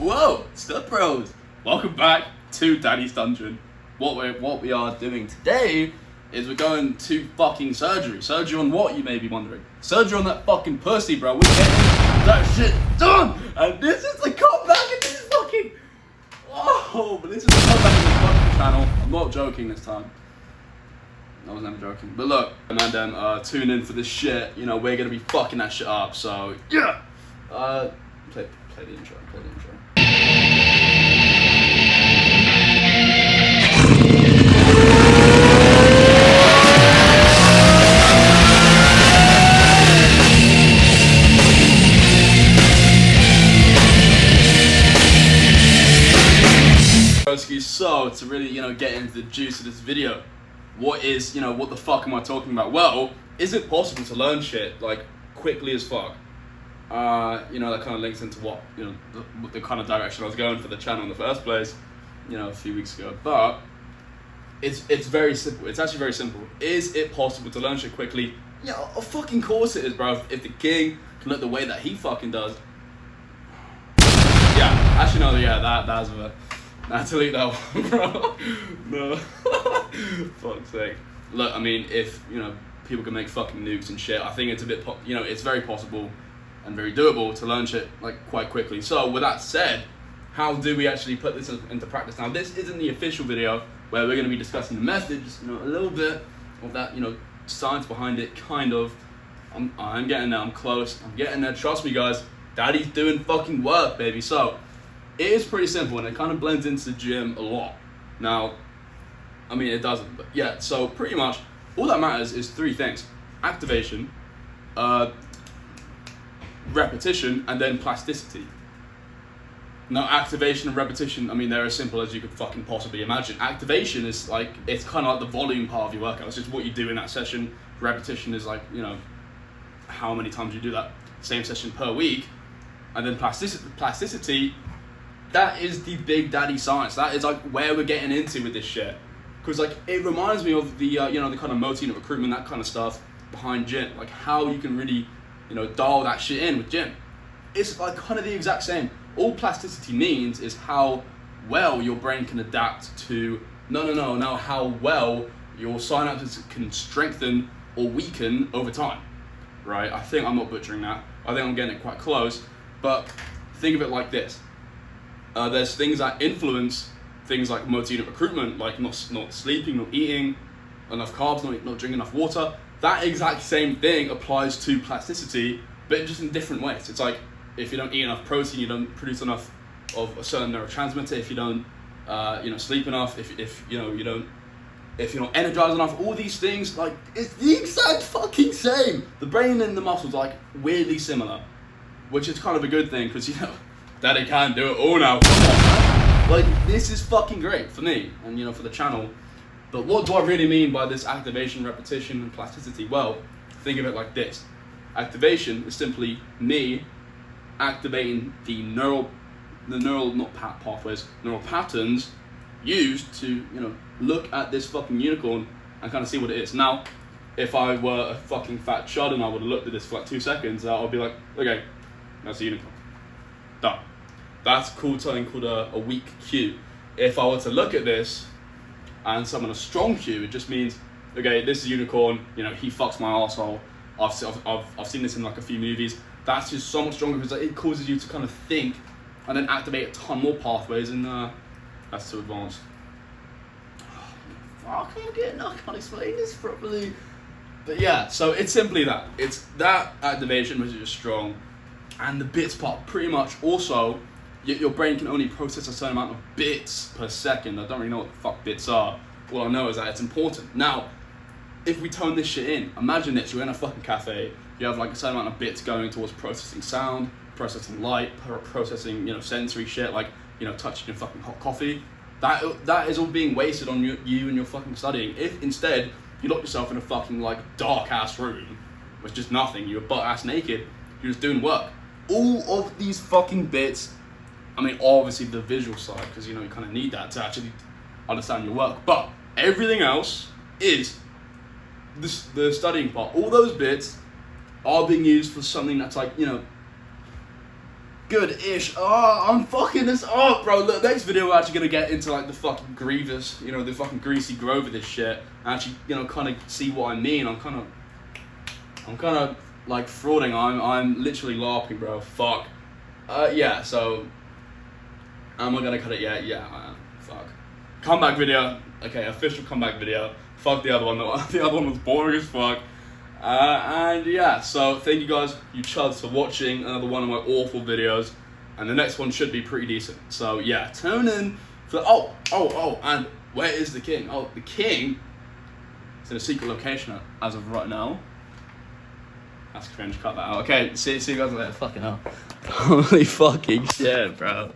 Whoa, Stud Bros! Welcome back to Daddy's Dungeon. What we are doing today is we're going to fucking surgery. Surgery on what, you may be wondering? Surgery on that fucking pussy, bro. We're getting that shit done! And this is the comeback in this fucking... Oh, but this is the comeback in this fucking channel. I'm not joking this time. I was never joking. But look, man, then tune in for this shit. You know, we're gonna be fucking that shit up, so yeah! Play the intro, So to really, get into the juice of this video, what the fuck am I talking about? Well, is it possible to learn shit like quickly as fuck? That kind of links into what, the kind of direction I was going for the channel in the first place, a few weeks ago. But it's very simple. It's actually very simple. Is it possible to learn shit quickly? Yeah, of fucking course it is, bro. If the king can look the way that he fucking does. Yeah, actually no, yeah, that's a... Nah, delete that one, bro. No. Fuck's sake. Look, I mean, if, people can make fucking nukes and shit, I think it's a bit, it's very possible and very doable to learn shit, like, quite quickly. So, with that said, how do we actually put this into practice? Now, this isn't the official video where we're going to be discussing the methods, a little bit of that, science behind it, kind of. I'm getting there, I'm close, I'm getting there, trust me, guys. Daddy's doing fucking work, baby. So, it is pretty simple, and it kind of blends into the gym a lot. Now, I mean, it doesn't, but yeah, so pretty much all that matters is three things: activation, repetition, and then plasticity. Now, activation and repetition, I mean, they're as simple as you could fucking possibly imagine. Activation is like, it's kind of like the volume part of your workout. It's just what you do in that session. Repetition is like, how many times you do that same session per week. And then plasticity, that is the big daddy science. That is like where we're getting into with this shit. Because like, it reminds me of the, the kind of multi-unit recruitment, that kind of stuff behind gym. Like how you can really, dial that shit in with gym. It's like kind of the exact same. All plasticity means is how well your brain can adapt to, now how well your synapses can strengthen or weaken over time, right? I think I'm not butchering that. I think I'm getting it quite close, but think of it like this. There's things that influence things like multi-unit recruitment, like not sleeping, not eating enough carbs, not drinking enough water. That exact same thing applies to plasticity, but just in different ways. It's like, if you don't eat enough protein, you don't produce enough of a certain neurotransmitter. If you don't, sleep enough, if you're not energized enough, all these things, like, it's the exact fucking same. The brain and the muscles are like weirdly similar, which is kind of a good thing, because Daddy can do it all now. Come on, man. Like, this is fucking great for me and, for the channel. But what do I really mean by this activation, repetition, and plasticity? Well, think of it like this. Activation is simply me activating the neural patterns used to, look at this fucking unicorn and kind of see what it is. Now, if I were a fucking fat chud and I would have looked at this for like 2 seconds, I would be like, okay, that's a unicorn. Done. That's something called a weak cue. If I were to look at this and summon a strong cue, it just means, okay, this is a unicorn, he fucks my arsehole. I've seen this in like a few movies. That's just so much stronger because it causes you to kind of think and then activate a ton more pathways, and that's too advanced. I can't explain this properly. But yeah, so it's simply that. It's that activation which is just strong, and the bits part pretty much also, your brain can only process a certain amount of bits per second. I don't really know what the fuck bits are. All I know is that it's important. Now, if we tone this shit in, imagine this, you're in a fucking cafe, you have like a certain amount of bits going towards processing sound, processing light, processing, sensory shit, like, touching your fucking hot coffee. That is all being wasted on you and your fucking studying. If instead, you lock yourself in a fucking like dark ass room with just nothing, you're butt ass naked, you're just doing work. All of these fucking bits, I mean, obviously the visual side, because, you kind of need that to actually understand your work, but everything else is the studying part. All those bits are being used for something that's like, good-ish. Oh, I'm fucking this up, bro. Look, next video we're actually gonna get into like the fucking grievous, you know, the fucking greasy grove of this shit. And actually, you know, kind of see what I mean. I'm kind of like frauding. I'm literally LARPing, bro. Fuck. Yeah. So, am I gonna cut it yet? Yeah, I am. Fuck. Comeback video. Okay, official comeback video. Fuck the other one. The other one was boring as fuck. And yeah, so thank you guys, you chuds, for watching another one of my awful videos. And the next one should be pretty decent. So yeah, tune in for and where is the king? Oh, the king is in a secret location as of right now. That's cringe, cut that out. Okay, see you guys later. Fucking hell. Holy fucking shit, bro.